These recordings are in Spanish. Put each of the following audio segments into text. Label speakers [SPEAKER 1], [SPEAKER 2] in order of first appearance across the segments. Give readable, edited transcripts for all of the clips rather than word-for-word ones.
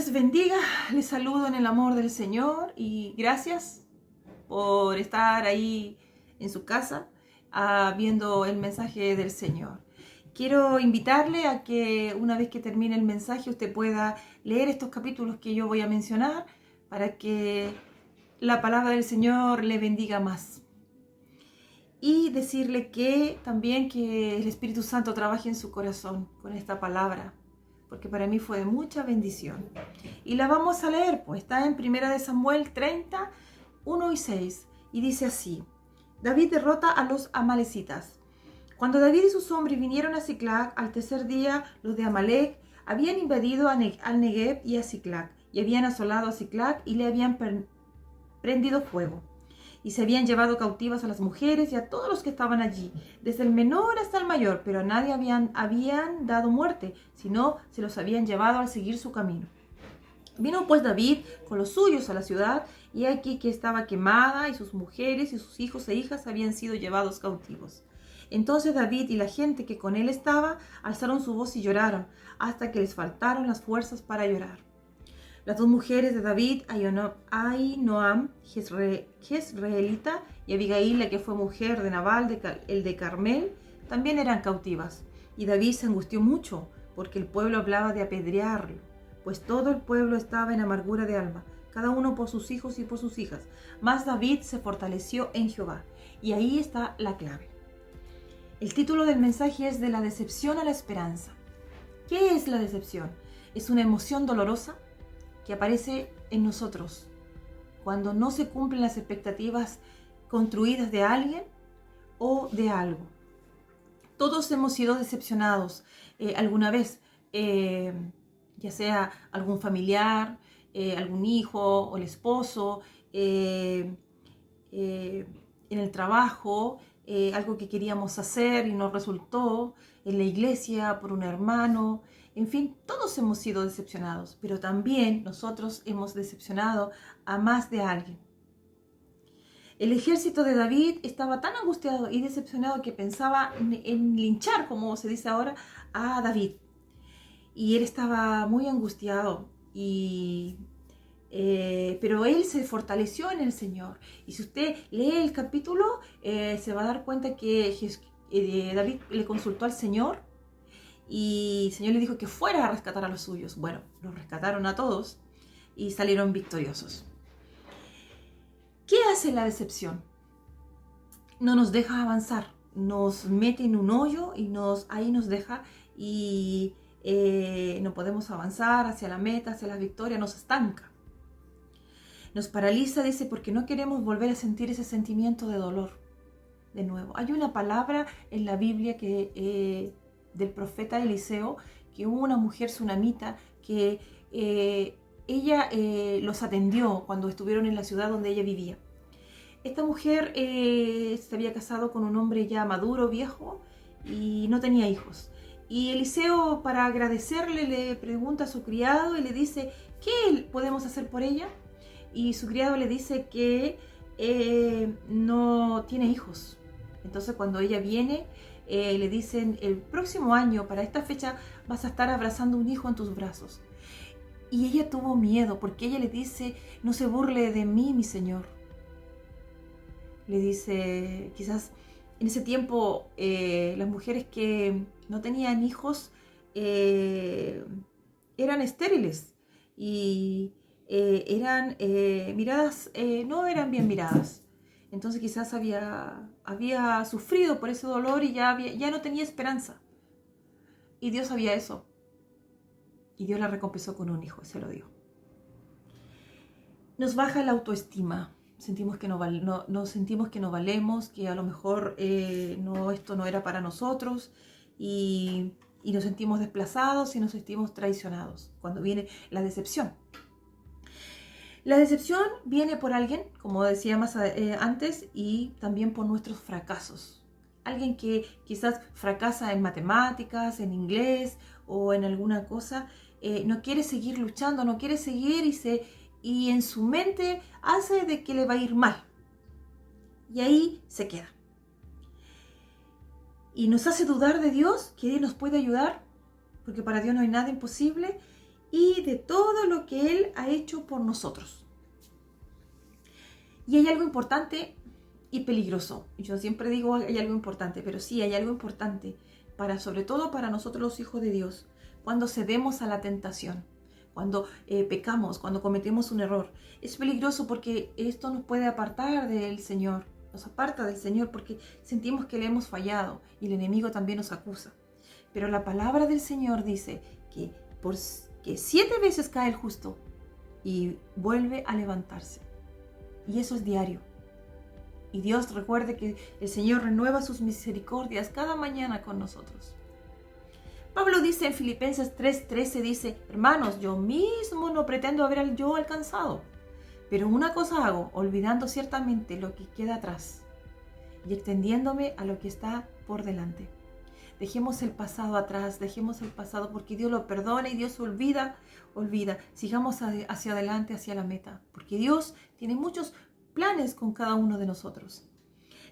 [SPEAKER 1] les bendiga, les saludo en el amor del Señor y gracias por estar ahí en su casa viendo el mensaje del Señor. Quiero invitarle a que una vez que termine el mensaje usted pueda leer estos capítulos que yo voy a mencionar para que la palabra del Señor le bendiga más. Y decirle que también que el Espíritu Santo trabaje en su corazón con esta palabra, porque para mí fue de mucha bendición. Y la vamos a leer, pues está en 1 Samuel 30, 1 y 6, y dice así: David derrota a los amalecitas. Cuando David y sus hombres vinieron a Siclag, al tercer día los de Amalec habían invadido al Negev y a Siclag, y habían asolado a Siclag y le habían prendido fuego. Y se habían llevado cautivas a las mujeres y a todos los que estaban allí, desde el menor hasta el mayor, pero a nadie habían dado muerte, sino se los habían llevado al seguir su camino. Vino pues David con los suyos a la ciudad, y aquí que estaba quemada, y sus mujeres y sus hijos e hijas habían sido llevados cautivos. Entonces David y la gente que con él estaba alzaron su voz y lloraron, hasta que les faltaron las fuerzas para llorar. Las dos mujeres de David, Ahinoam, Jezreelita, y Abigail, la que fue mujer de Nabal, el de Carmel, también eran cautivas. Y David se angustió mucho, porque el pueblo hablaba de apedrearlo, pues todo el pueblo estaba en amargura de alma, cada uno por sus hijos y por sus hijas. Mas David se fortaleció en Jehová. Y ahí está la clave. El título del mensaje es: de la decepción a la esperanza. ¿Qué es la decepción? Es una emoción dolorosa que aparece en nosotros cuando no se cumplen las expectativas construidas de alguien o de algo. Todos hemos sido decepcionados alguna vez, ya sea algún familiar, algún hijo o el esposo, en el trabajo, algo que queríamos hacer y no resultó, en la iglesia, por un hermano. En fin, todos hemos sido decepcionados, pero también nosotros hemos decepcionado a más de alguien. El ejército de David estaba tan angustiado y decepcionado que pensaba en linchar, como se dice ahora, a David. Y él estaba muy angustiado, pero él se fortaleció en el Señor. Y si usted lee el capítulo, se va a dar cuenta que David le consultó al Señor, y el Señor le dijo que fuera a rescatar a los suyos. Bueno, los rescataron a todos y salieron victoriosos. ¿Qué hace la decepción? No nos deja avanzar, nos mete en un hoyo y ahí nos deja, y no podemos avanzar hacia la meta, hacia la victoria, nos estanca. Nos paraliza, dice, porque no queremos volver a sentir ese sentimiento de dolor de nuevo. Hay una palabra en la Biblia que del profeta Eliseo, que hubo una mujer sunamita que ella los atendió cuando estuvieron en la ciudad donde ella vivía. Esta mujer se había casado con un hombre ya maduro, viejo, y no tenía hijos. Y Eliseo, para agradecerle, le pregunta a su criado y le dice: ¿qué podemos hacer por ella? Y su criado le dice que no tiene hijos. Entonces cuando ella viene, le dicen: el próximo año, para esta fecha, vas a estar abrazando un hijo en tus brazos. Y ella tuvo miedo, porque ella le dice: no se burle de mí, mi señor. Le dice, quizás en ese tiempo las mujeres que no tenían hijos eran estériles y eran miradas, no eran bien miradas. Entonces quizás había sufrido por ese dolor y ya no tenía esperanza. Y Dios sabía eso. Y Dios la recompensó con un hijo, se lo dio. Nos baja la autoestima. Sentimos que sentimos que no valemos, que a lo mejor esto no era para nosotros. Y nos sentimos desplazados y nos sentimos traicionados cuando viene la decepción. La decepción viene por alguien, como decía más antes, y también por nuestros fracasos. Alguien que quizás fracasa en matemáticas, en inglés o en alguna cosa, no quiere seguir luchando, no quiere seguir y en su mente hace de que le va a ir mal. Y ahí se queda. Y nos hace dudar de Dios, que Él nos puede ayudar, porque para Dios no hay nada imposible. y de todo lo que Él ha hecho por nosotros. Y hay algo importante y peligroso. Yo siempre digo hay algo importante, pero sí hay algo importante, sobre todo para nosotros los hijos de Dios, cuando cedemos a la tentación, cuando pecamos, cuando cometemos un error. Es peligroso porque esto nos puede apartar del Señor, nos aparta del Señor porque sentimos que le hemos fallado y el enemigo también nos acusa. Pero la palabra del Señor dice que 7 veces cae el justo y vuelve a levantarse. Y eso es diario. Y Dios recuerde que el Señor renueva sus misericordias cada mañana con nosotros. Pablo dice en Filipenses 3:13, dice: hermanos, yo mismo no pretendo haber yo alcanzado, pero una cosa hago, olvidando ciertamente lo que queda atrás y extendiéndome a lo que está por delante. Dejemos el pasado atrás, dejemos el pasado porque Dios lo perdona y Dios olvida. Sigamos hacia adelante, hacia la meta, porque Dios tiene muchos planes con cada uno de nosotros.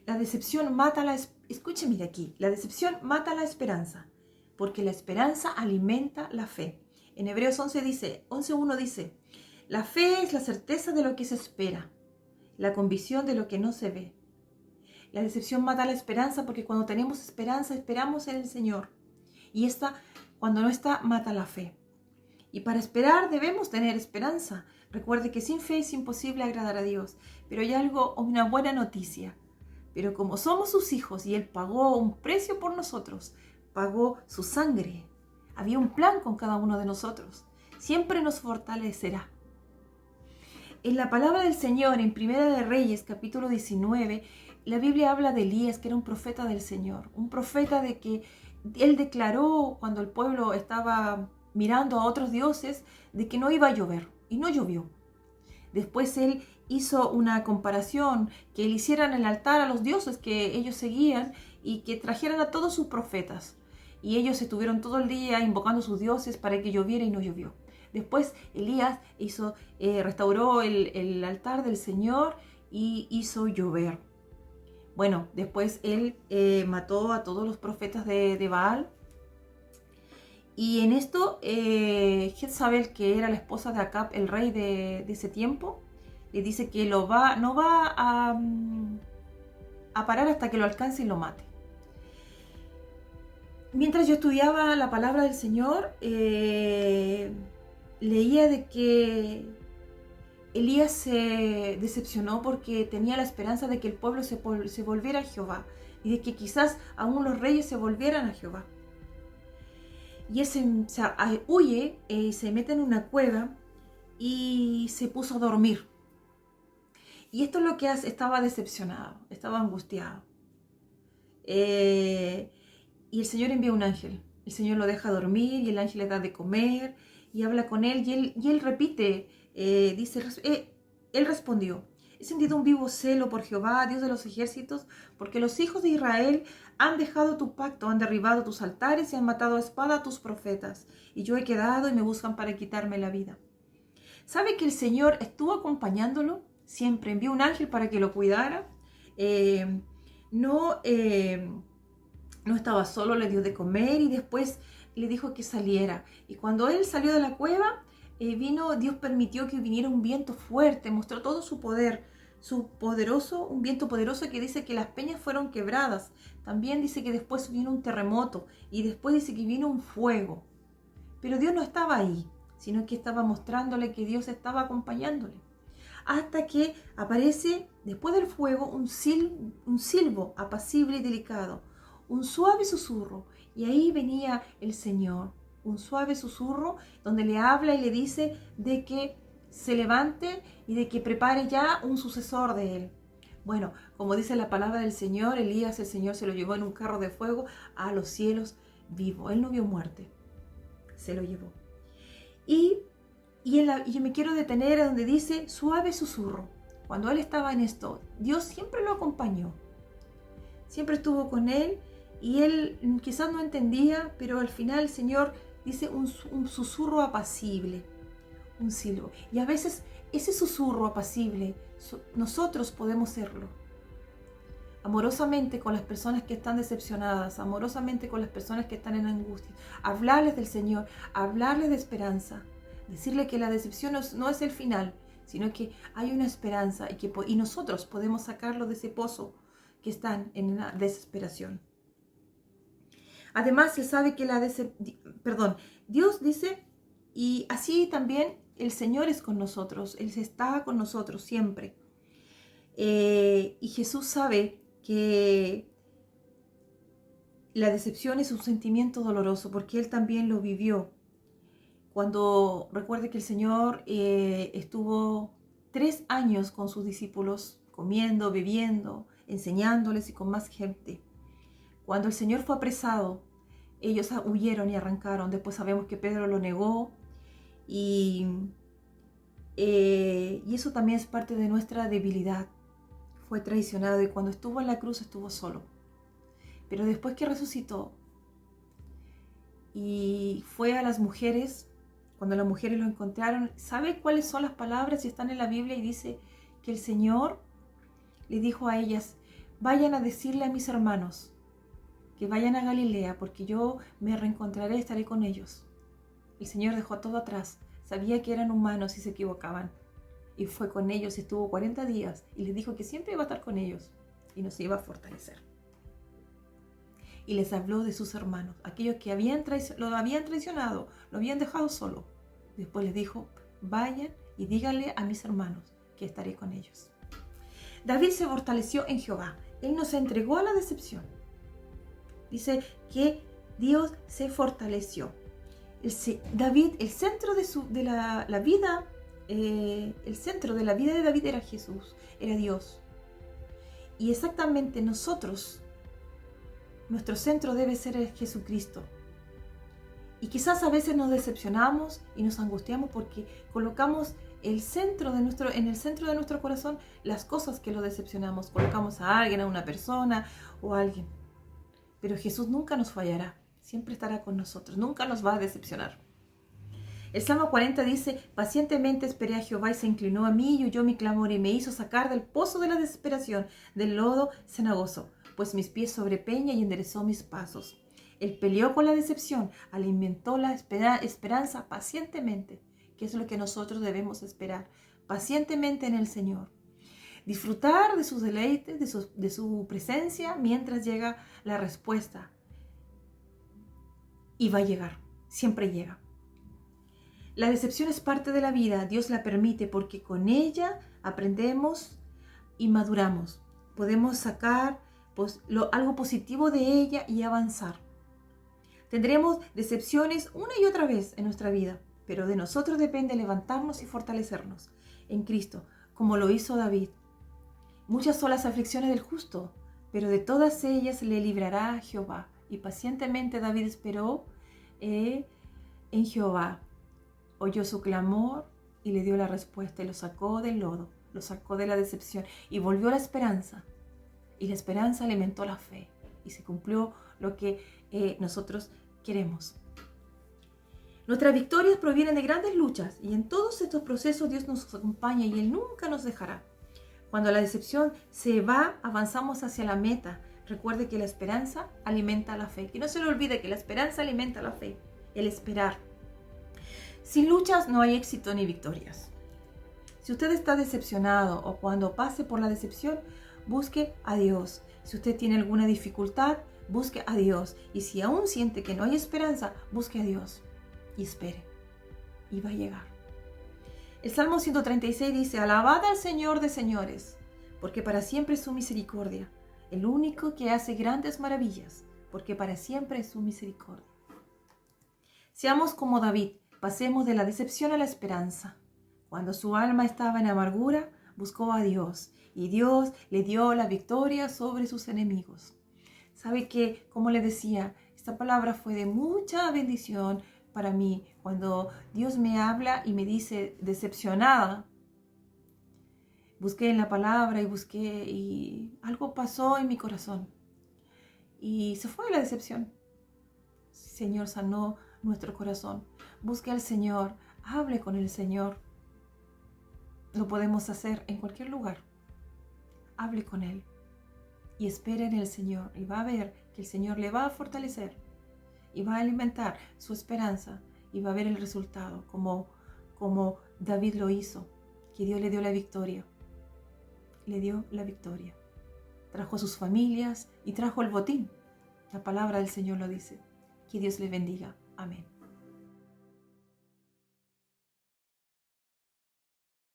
[SPEAKER 1] La decepción mata escúcheme de aquí, la decepción mata la esperanza, porque la esperanza alimenta la fe. En Hebreos 11:1 dice: la fe es la certeza de lo que se espera, la convicción de lo que no se ve. La decepción mata la esperanza porque cuando tenemos esperanza, esperamos en el Señor. Y cuando no está, mata la fe. Y para esperar debemos tener esperanza. Recuerde que sin fe es imposible agradar a Dios. Pero hay una buena noticia. Pero como somos sus hijos y Él pagó un precio por nosotros, pagó su sangre, había un plan con cada uno de nosotros. Siempre nos fortalecerá. En la palabra del Señor, en Primera de Reyes, capítulo 19, la Biblia habla de Elías, que era un profeta del Señor. Un profeta de que él declaró cuando el pueblo estaba mirando a otros dioses, de que no iba a llover. Y no llovió. Después él hizo una comparación, que le hicieran el altar a los dioses que ellos seguían y que trajeran a todos sus profetas. Y ellos estuvieron todo el día invocando a sus dioses para que lloviera y no llovió. Después Elías restauró el altar del Señor y hizo llover. Bueno, después él mató a todos los profetas de Baal. Y en esto, Jezabel, que era la esposa de Acab, el rey de ese tiempo, le dice que no va a parar hasta que lo alcance y lo mate. Mientras yo estudiaba la palabra del Señor, leía de que Elías se decepcionó porque tenía la esperanza de que el pueblo se volviera a Jehová y de que quizás aún los reyes se volvieran a Jehová. Y él huye, se mete en una cueva y se puso a dormir. Y esto es lo que hace: estaba decepcionado, estaba angustiado. Y el Señor envía un ángel. El Señor lo deja dormir y el ángel le da de comer y habla con él. Y él repite, él respondió: he sentido un vivo celo por Jehová, Dios de los ejércitos, porque los hijos de Israel han dejado tu pacto, han derribado tus altares y han matado a espada a tus profetas. Y yo he quedado y me buscan para quitarme la vida. ¿Sabe que el Señor estuvo acompañándolo? Siempre envió un ángel para que lo cuidara. No estaba solo, le dio de comer y después le dijo que saliera. Y cuando él salió de la cueva, Dios permitió que viniera un viento fuerte, mostró todo su poder, un viento poderoso que dice que las peñas fueron quebradas. También dice que después vino un terremoto y después dice que vino un fuego. Pero Dios no estaba ahí, sino que estaba mostrándole que Dios estaba acompañándole. Hasta que aparece, después del fuego, un silbo apacible y delicado, un suave susurro. Y ahí venía el Señor, un suave susurro donde le habla y le dice de que se levante y de que prepare ya un sucesor de él. Bueno, como dice la palabra del Señor, Elías, el Señor se lo llevó en un carro de fuego a los cielos vivo. Él no vio muerte, se lo llevó. Y yo me quiero detener a donde dice suave susurro. Cuando él estaba en esto, Dios siempre lo acompañó. Siempre estuvo con él y él quizás no entendía, pero al final el Señor dice un susurro apacible, un silbo. Y a veces ese susurro apacible, nosotros podemos serlo. Amorosamente con las personas que están decepcionadas, amorosamente con las personas que están en angustia. Hablarles del Señor, hablarles de esperanza. Decirle que la decepción no es el final, sino que hay una esperanza y nosotros podemos sacarlo de ese pozo que están en la desesperación. Además, se sabe que Dios dice, y así también el Señor es con nosotros, Él está con nosotros siempre. Y Jesús sabe que la decepción es un sentimiento doloroso porque Él también lo vivió. Cuando recuerde que el Señor estuvo 3 años con sus discípulos, comiendo, bebiendo, enseñándoles y con más gente. Cuando el Señor fue apresado, ellos huyeron y arrancaron. Después sabemos que Pedro lo negó y eso también es parte de nuestra debilidad. Fue traicionado y cuando estuvo en la cruz estuvo solo. Pero después que resucitó y fue a las mujeres, cuando las mujeres lo encontraron, ¿sabe cuáles son las palabras? Y están en la Biblia y dice que el Señor le dijo a ellas, vayan a decirle a mis hermanos que vayan a Galilea porque yo me reencontraré, estaré con ellos. El Señor dejó todo atrás, sabía que eran humanos y se equivocaban. Y fue con ellos, estuvo 40 días y les dijo que siempre iba a estar con ellos y nos iba a fortalecer. Y les habló de sus hermanos, aquellos que lo habían traicionado, lo habían dejado solo. Después les dijo, vayan y díganle a mis hermanos que estaré con ellos. David se fortaleció en Jehová. Él no se entregó a la decepción. Dice que Dios se fortaleció. David, el centro de la vida, el centro de la vida de David era Jesús, era Dios. Y exactamente nosotros, nuestro centro debe ser Jesucristo. Y quizás a veces nos decepcionamos y nos angustiamos porque colocamos en el centro de nuestro corazón las cosas que lo decepcionamos. Colocamos a alguien, a una persona o a alguien. Pero Jesús nunca nos fallará, siempre estará con nosotros, nunca nos va a decepcionar. El Salmo 40 dice, pacientemente esperé a Jehová y se inclinó a mí y oyó mi clamor y me hizo sacar del pozo de la desesperación, del lodo cenagoso, pues mis pies sobre peña y enderezó mis pasos. Él peleó con la decepción, alimentó la esperanza pacientemente, que es lo que nosotros debemos esperar, pacientemente en el Señor. Disfrutar de sus deleites, de su presencia mientras llega la respuesta. Y va a llegar, siempre llega. La decepción es parte de la vida, Dios la permite porque con ella aprendemos y maduramos. Podemos sacar algo positivo de ella y avanzar. Tendremos decepciones una y otra vez en nuestra vida, pero de nosotros depende levantarnos y fortalecernos en Cristo, como lo hizo David. Muchas son las aflicciones del justo, pero de todas ellas le librará Jehová. Y pacientemente David esperó en Jehová. Oyó su clamor y le dio la respuesta y lo sacó del lodo, lo sacó de la decepción y volvió la esperanza. Y la esperanza alimentó la fe y se cumplió lo que nosotros queremos. Nuestras victorias provienen de grandes luchas y en todos estos procesos Dios nos acompaña y Él nunca nos dejará. Cuando la decepción se va, avanzamos hacia la meta. Recuerde que la esperanza alimenta la fe. Que no se le olvide que la esperanza alimenta la fe, el esperar. Sin luchas no hay éxito ni victorias. Si usted está decepcionado o cuando pase por la decepción, busque a Dios. Si usted tiene alguna dificultad, busque a Dios. Y si aún siente que no hay esperanza, busque a Dios y espere. Y va a llegar. El Salmo 136 dice, alabad al Señor de señores, porque para siempre es su misericordia. El único que hace grandes maravillas, porque para siempre es su misericordia. Seamos como David, pasemos de la decepción a la esperanza. Cuando su alma estaba en amargura, buscó a Dios y Dios le dio la victoria sobre sus enemigos. ¿Sabe qué? Como le decía, esta palabra fue de mucha bendición para mí. Cuando Dios me habla y me dice decepcionada, busqué en la palabra y algo pasó en mi corazón. Y se fue la decepción. El Señor sanó nuestro corazón. Busque al Señor, hable con el Señor. Lo podemos hacer en cualquier lugar. Hable con Él y espere en el Señor y va a ver que el Señor le va a fortalecer y va a alimentar su esperanza y va a ver el resultado como como David lo hizo, que Dios le dio la victoria. Le dio la victoria. Trajo a sus familias y trajo el botín. La palabra del Señor lo dice. Que Dios les bendiga. Amén.